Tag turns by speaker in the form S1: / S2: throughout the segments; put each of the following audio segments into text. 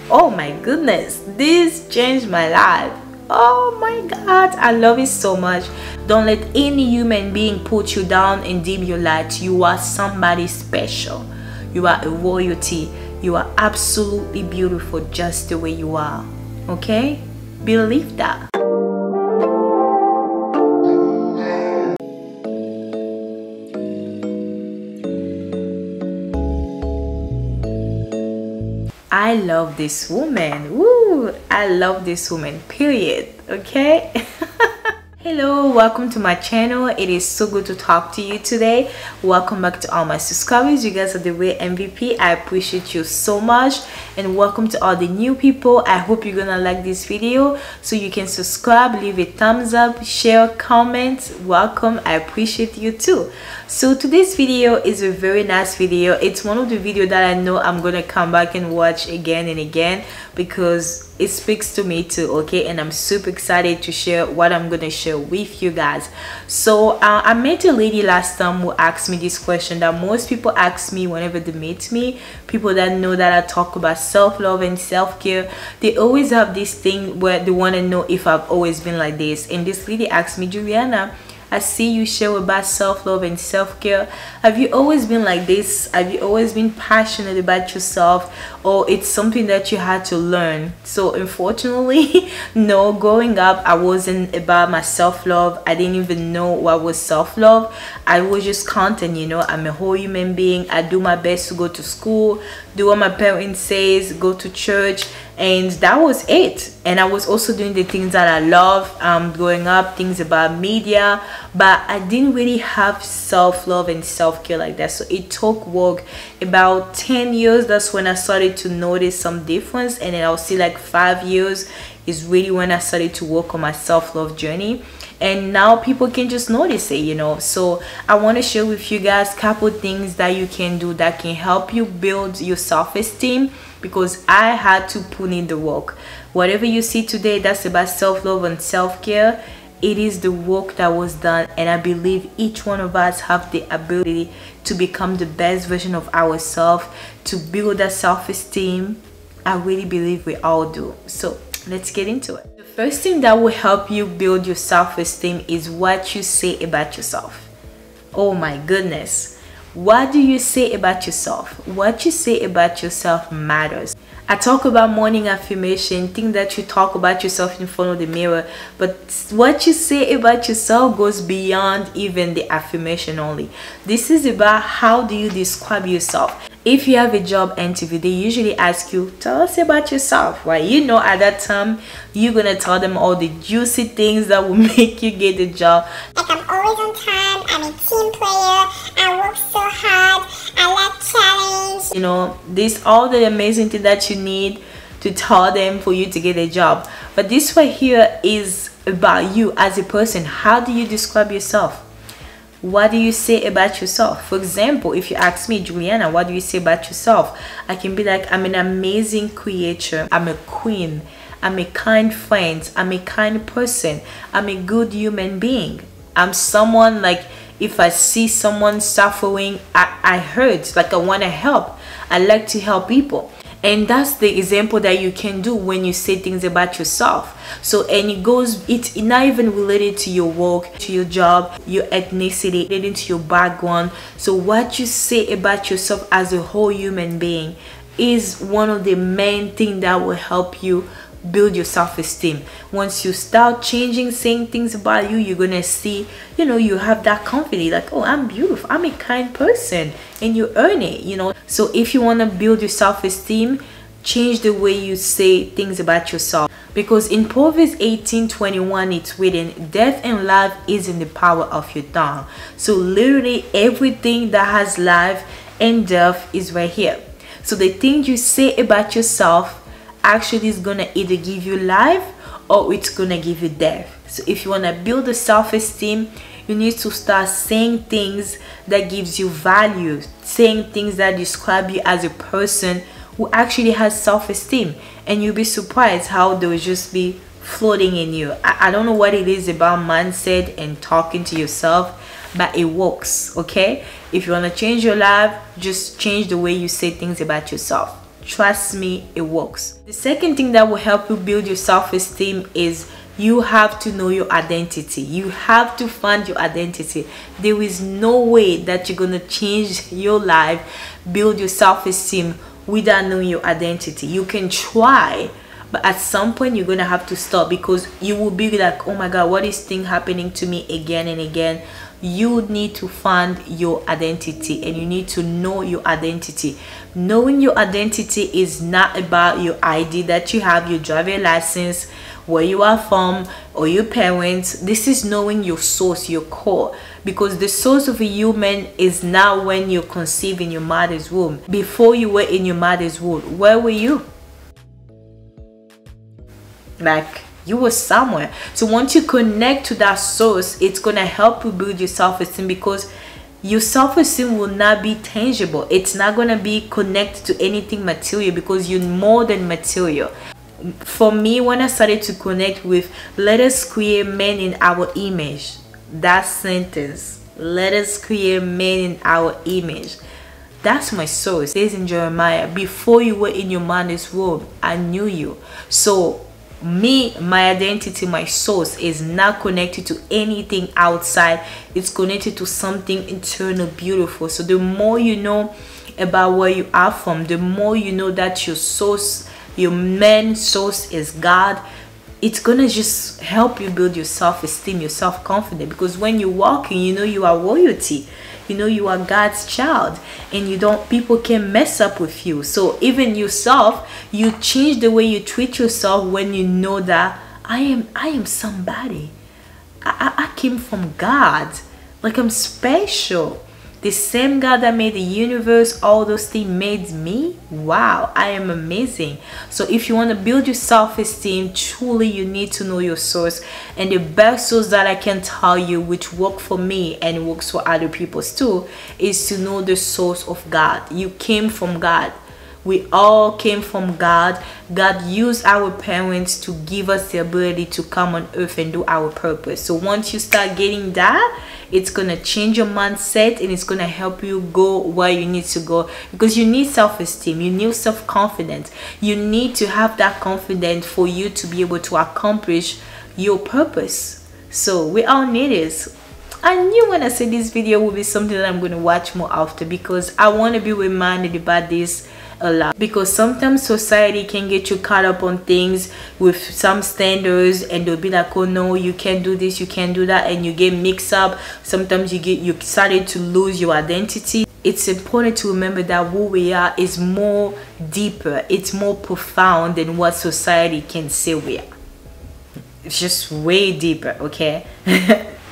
S1: Oh my goodness, this changed my life. Oh my god, I love it so much. Don't let any human being put you down and dim your light. You are somebody special. You are a royalty. You are absolutely beautiful just the way you are. Okay? Believe that. I love this woman. Woo! I love this woman, period. Okay? Hello, welcome to my channel. It is so good to talk to you today. Welcome back to all my subscribers. You guys are the real MVP. I appreciate you so much. And welcome to all the new people. I hope you're gonna like this video, so you can subscribe, leave a thumbs up, share, comment. Welcome. I appreciate you too. So today's video is a very nice video. It's one of the videos that I know I'm gonna come back and watch again and again because it speaks to me too. Okay, and I'm super excited to share what I'm gonna share with you guys. So I met a lady last time who asked me this question that most people ask me whenever they meet me. People that know that I talk about self-love and self-care, they always have this thing where they want to know if I've always been like this. And this lady asked me, Juliana, I see you share about self-love and self-care. Have you always been like this? Have you always been passionate about yourself, or it's something that you had to learn? So unfortunately, no, growing up I wasn't about my self-love. I didn't even know what was self-love. I was just content, you know. I'm a whole human being. I do my best to go to school, do what my parents says, go to church, and that was it. And I was also doing the things that I love growing up, things about media, but I didn't really have self-love and self-care like that. So it took work. About 10 years, that's when I started to notice some difference, and then I'll see like 5 years is really when I started to work on my self-love journey. And now people can just notice it, you know. So I want to share with you guys a couple things that you can do that can help you build your self-esteem, because I had to put in the work. Whatever you see today that's about self-love and self-care, it is the work that was done, and I believe each one of us have the ability to become the best version of ourselves, to build that self-esteem. I really believe we all do. So let's get into it. The first thing that will help you build your self-esteem is what you say about yourself. Oh my goodness. What do you say about yourself? What you say about yourself matters. I talk about morning affirmation, things that you talk about yourself in front of the mirror, but what you say about yourself goes beyond even the affirmation only. This is about how do you describe yourself. If you have a job interview, they usually ask you, tell us about yourself, right? You know, at that time, you're gonna tell them all the juicy things that will make you get the job.
S2: Like, I'm always on time, I'm a team player, I work so hard, I like challenge.
S1: You know, this all the amazing things that you need to tell them for you to get a job. But this right here is about you as a person. How do you describe yourself? What do you say about yourself? For example, if you ask me, Juliana, what do you say about yourself? I can be like, I'm an amazing creator, I'm a queen, I'm a kind friend, I'm a kind person, I'm a good human being. I'm someone, like, if I see someone suffering, I hurt, like I want to help. I like to help people. And that's the example that you can do when you say things about yourself. So, and it's not even related to your work, to your job, your ethnicity, related to your background. So what you say about yourself as a whole human being is one of the main things that will help you build your self-esteem. Once you start changing, saying things about you, you're gonna see, you know, you have that confidence, like, oh, I'm beautiful, I'm a kind person, and you earn it, you know. So if you want to build your self-esteem, change the way you say things about yourself, because in Proverbs 18:21 it's written, death and life is in the power of your tongue. So literally everything that has life and death is right here. So the things you say about yourself actually is gonna either give you life or it's gonna give you death. So if you want to build a self-esteem, you need to start saying things that gives you value, saying things that describe you as a person who actually has self-esteem, and you'll be surprised how they'll just be floating in you. I don't know what it is about mindset and talking to yourself, but it works. Okay, if you want to change your life, just change the way you say things about yourself. Trust me, it works. The second thing that will help you build your self-esteem is you have to know your identity. You have to find your identity. There is no way that you're gonna change your life, build your self-esteem without knowing your identity. You can try, but at some point you're gonna have to stop, because you will be like, oh my god, what is thing happening to me again and again? You need to find your identity, and you need to know your identity. Knowing your identity is not about your ID that you have, your driver license, where you are from, or your parents. This is knowing your source, your core, because the source of a human is not when you're conceived in your mother's womb. Before you were in your mother's womb, where were you? Like, you were somewhere. So once you connect to that source, it's gonna help you build your self-esteem, because your self-esteem will not be tangible. It's not gonna be connected to anything material, because you're more than material. For me, when I started to connect with let us create men in our image, that sentence, let us create men in our image, that's my source. It says in Jeremiah, before you were in your mother's womb, I knew you. So me, my identity, my source is not connected to anything outside. It's connected to something internal, beautiful. So the more you know about where you are from, the more you know that your source, your main source is God, it's gonna just help you build your self-esteem, your self-confidence. Because when you're walking, you know you are royalty, you know you are God's child, and you don't, people can mess up with you. So even yourself, you change the way you treat yourself when you know that I am somebody. I came from God. Like, I'm special. The same God that made the universe, all those things, made me. Wow, I am amazing. So if you want to build your self-esteem, truly you need to know your source. And the best source that I can tell you, which work for me and works for other people too, is to know the source of God. You came from God. We all came from God. God used our parents to give us the ability to come on earth and do our purpose. So once you start getting that, it's gonna change your mindset, and it's gonna help you go where you need to go, because you need self-esteem, you need self-confidence. You need to have that confidence for you to be able to accomplish your purpose. So we all need this. I knew when I said this video will be something that I'm going to watch more after, because I want to be reminded about this a lot. Because sometimes society can get you caught up on things with some standards, and they'll be like, oh no, you can't do this, you can't do that, and you get mixed up. Sometimes you started to lose your identity. It's important to remember that who we are is more deeper, it's more profound than what society can say we are. It's just way deeper, okay?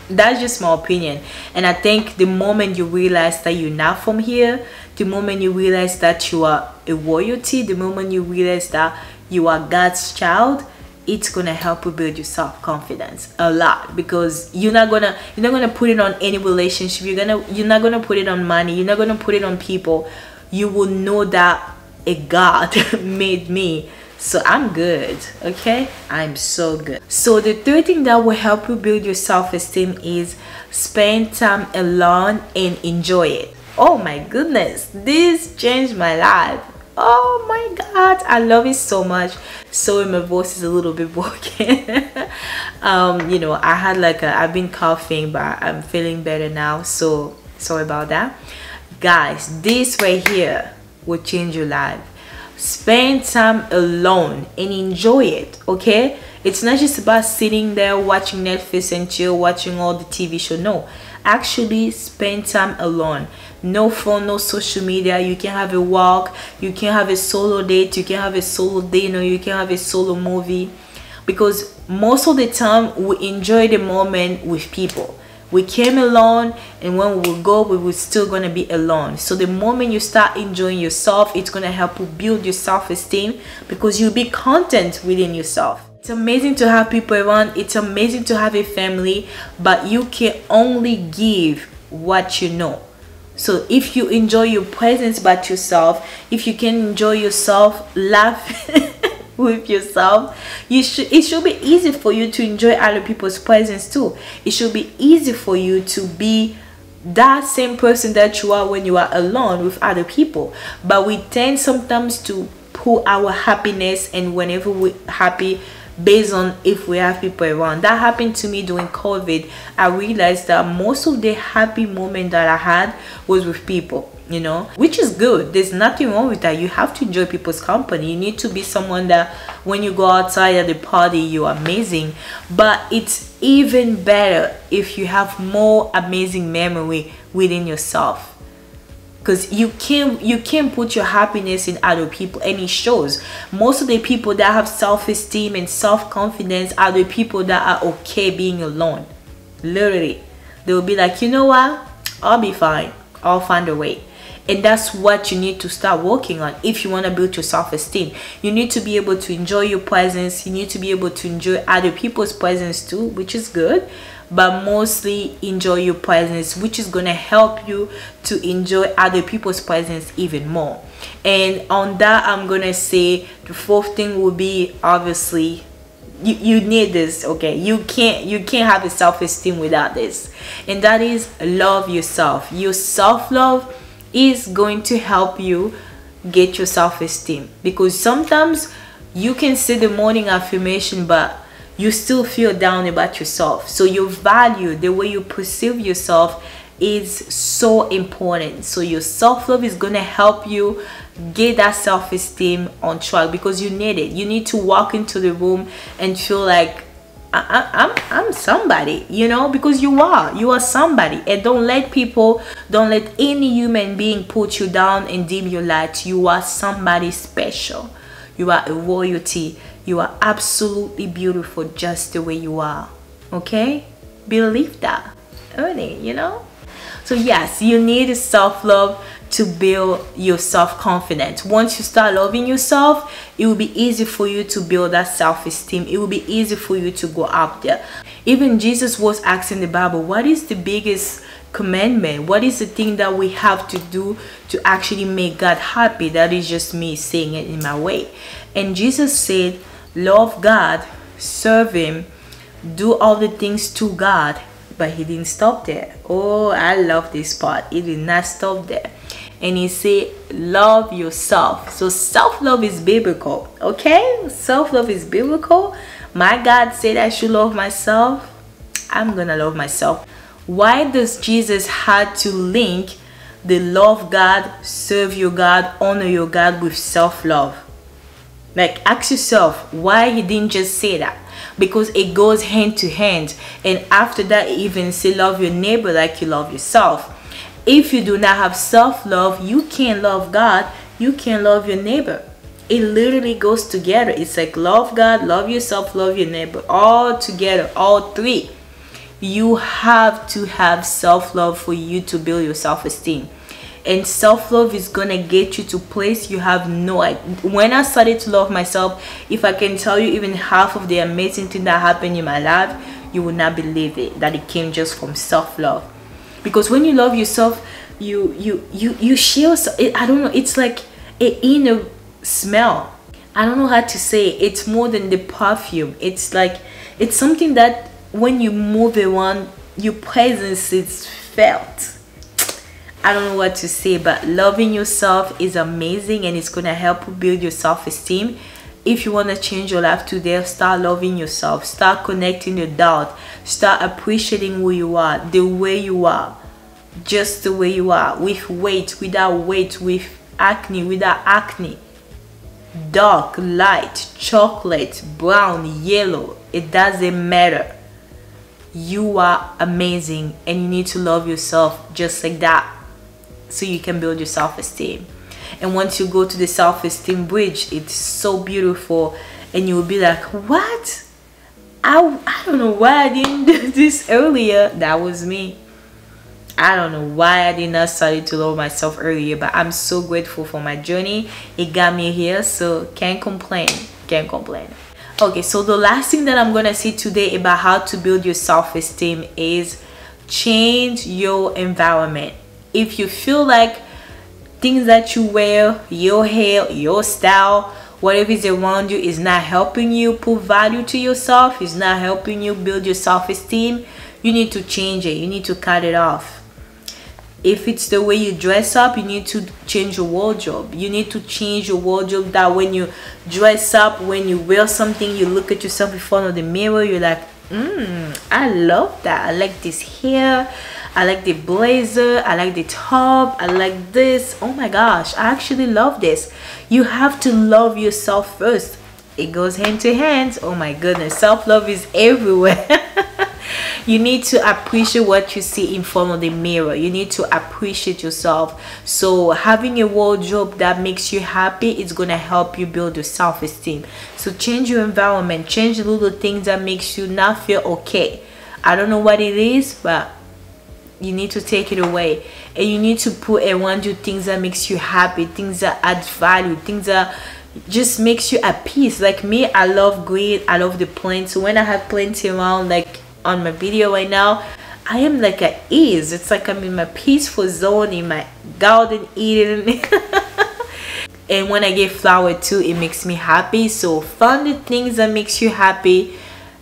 S1: That's just my opinion. And I think the moment you realize that you're not from here, the moment you realize that you are a royalty, the moment you realize that you are God's child, it's gonna help you build your self-confidence a lot. Because you're not gonna put it on any relationship, you're not gonna put it on money, you're not gonna put it on people. You will know that a God made me, so I'm good, okay? I'm so good. So the third thing that will help you build your self-esteem is spend time alone and enjoy it. Oh my goodness, this changed my life. Oh my God, I love it so much. So my voice is a little bit broken. You know, I had I've been coughing, but I'm feeling better now, so sorry about that. Guys, this right here will change your life. Spend time alone and enjoy it, okay? It's not just about sitting there watching Netflix and chill, watching all the TV show. No, actually spend time alone. No phone, no social media. You can have a walk, you can have a solo date, you can have a solo dinner, you can have a solo movie. Because most of the time we enjoy the moment with people. We came alone, and when we will go, we will still gonna be alone. So the moment you start enjoying yourself, it's gonna help you build your self-esteem, because you'll be content within yourself. It's amazing to have people around, it's amazing to have a family, but you can only give what you know. So if you enjoy your presence by yourself, if you can enjoy yourself, laugh with yourself, it should be easy for you to enjoy other people's presence too. It should be easy for you to be that same person that you are when you are alone with other people. But we tend sometimes to put our happiness and whenever we're happy based on if we have people around. That happened to me during COVID. I realized that most of the happy moment that I had was with people, you know, which is good. There's nothing wrong with that. You have to enjoy people's company. You need to be someone that when you go outside at the party, you're amazing. But it's even better if you have more amazing memory within yourself, because you can't put your happiness in other people, and it shows. Most of the people that have self-esteem and self-confidence are the people that are okay being alone. Literally, they will be like, you know what, I'll be fine, I'll find a way. And that's what you need to start working on if you want to build your self-esteem. You need to be able to enjoy your presence. You need to be able to enjoy other people's presence too, which is good, but mostly enjoy your presence, which is going to help you to enjoy other people's presence even more. And on that, I'm going to say the fourth thing will be, obviously, you need this. Okay, you can't have a self-esteem without this, and that is love yourself. Your self-love is going to help you get your self-esteem, because sometimes you can say the morning affirmation but you still feel down about yourself. So your value, the way you perceive yourself, is so important. So your self-love is going to help you get that self-esteem on track, because you need it. You need to walk into the room and feel like I'm somebody, you know, because you are somebody. And don't let any human being put you down and dim your light. You are somebody special. You are a royalty. You are absolutely beautiful just the way you are. Okay, believe that. Early, you know. So yes, you need self-love to build your self-confidence. Once you start loving yourself, it will be easy for you to build that self-esteem. It will be easy for you to go out there. Even Jesus was asking the Bible, what is the biggest commandment? What is the thing that we have to do to actually make God happy? That is just me saying it in my way. And Jesus said, love God, serve Him, do all the things to God. But He didn't stop there. Oh, I love this part. He did not stop there. And He said, love yourself. So self-love is biblical. Okay, self-love is biblical. My God said I should love myself. I'm gonna love myself. Why does Jesus had to link the love God, serve your God, honor your God with self-love? Like, ask yourself why He didn't just say that. Because it goes hand to hand. And after that, He even say love your neighbor like you love yourself. If you do not have self-love, you can't love God, you can't love your neighbor. It literally goes together. It's like love God, love yourself, love your neighbor, all together, all three. You have to have self-love for you to build your self-esteem. And self-love is gonna get you to place you have no idea. When I started to love myself, if I can tell you even half of the amazing thing that happened in my life, you will not believe it, that it came just from self-love. Because when you love yourself, you share. I don't know, it's like an inner smell. I don't know how to say it. It's more than the perfume. It's like, it's something that when you move around, your presence is felt. I don't know what to say, but loving yourself is amazing, and it's gonna help you build your self-esteem. If you want to change your life today, start loving yourself. Start connecting the dots. Start appreciating who you are, the way you are, just the way you are, with weight, without weight, with acne, without acne, dark, light, chocolate, brown, yellow. It doesn't matter. You are amazing, and you need to love yourself just like that, so you can build your self-esteem. And once you go to the self-esteem bridge, it's so beautiful, and you will be like, what? I don't know why I didn't do this earlier. That was me. I don't know why I did not start to love myself earlier, but I'm so grateful for my journey. It got me here, so can't complain. Can't complain. Okay, so the last thing that I'm gonna say today about how to build your self-esteem is change your environment. If you feel like things that you wear, your hair, your style, whatever is around you is not helping you put value to yourself, is not helping you build your self-esteem, you need to change it. You need to cut it off. If it's the way you dress up, you need to change your wardrobe. You need to change your wardrobe, that when you dress up, when you wear something, you look at yourself in front of the mirror, you're like, I love that. I like this hair, I like the blazer, I like the top, I like this. Oh my gosh, I actually love this. You have to love yourself first. It goes hand to hand. Oh my goodness, self-love is everywhere. You need to appreciate what you see in front of the mirror. You need to appreciate yourself. So having a wardrobe that makes you happy is going to help you build your self-esteem. So change your environment, change the little things that makes you not feel okay. I don't know what it is, but you need to take it away, and you need to put around you things that makes you happy, things that add value, things that just makes you at peace. Like me, I love green, I love the plants. So when I have plants around, like on my video right now, I am like at ease. It's like I'm in my peaceful zone, in my garden eating. And when I get flower too, it makes me happy. So find the things that makes you happy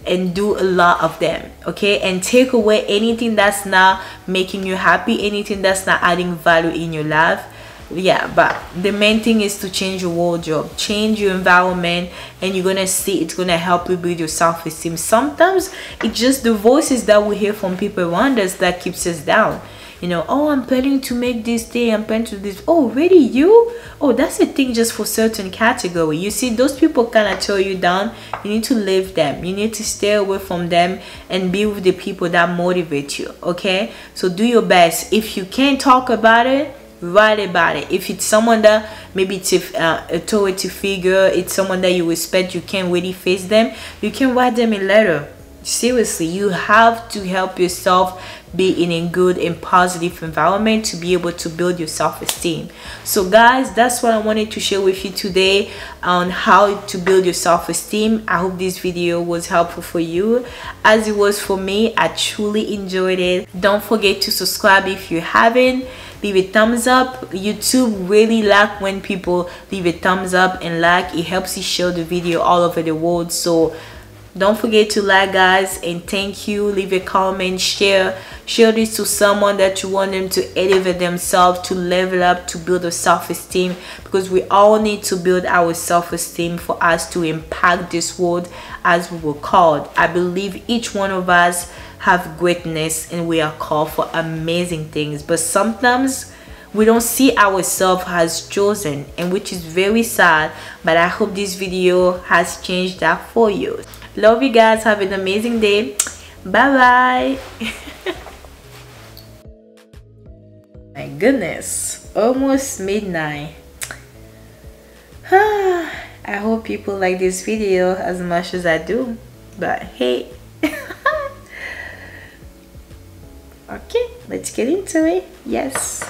S1: and do a lot of them, okay? And take away anything that's not making you happy, anything that's not adding value in your life. Yeah, but the main thing is to change your wardrobe, change your environment, and you're gonna see it's gonna help you build your self-esteem. Sometimes it's just the voices that we hear from people around us that keeps us down. You know, oh, I'm planning to make this thing, I'm planning to do this. Oh, really? You? Oh, that's a thing just for certain category. You see, those people kind of tear you down. You need to leave them. You need to stay away from them and be with the people that motivate you, okay? So do your best. If you can't talk about it, write about it. If it's someone that maybe it's authority figure, it's someone that you respect, you can't really face them, you can write them a letter. Seriously, you have to help yourself be in a good and positive environment to be able to build your self-esteem. So guys, that's what I wanted to share with you today on how to build your self-esteem. I hope this video was helpful for you as it was for me. I truly enjoyed it. Don't forget to subscribe if you haven't. Leave a thumbs up. YouTube really like when people leave a thumbs up and like. It helps you share the video all over the world. So don't forget to like, guys, and thank you. Leave a comment, share this to someone that you want them to elevate themselves, to level up, to build a self-esteem, because we all need to build our self-esteem for us to impact this world as we were called. I believe each one of us have greatness and we are called for amazing things, but sometimes we don't see ourselves as chosen, and which is very sad. But I hope this video has changed that for you. Love you guys. Have an amazing day. Bye bye. My goodness, almost midnight. I hope people like this video as much as I do, but hey. Okay, let's get into it. Yes.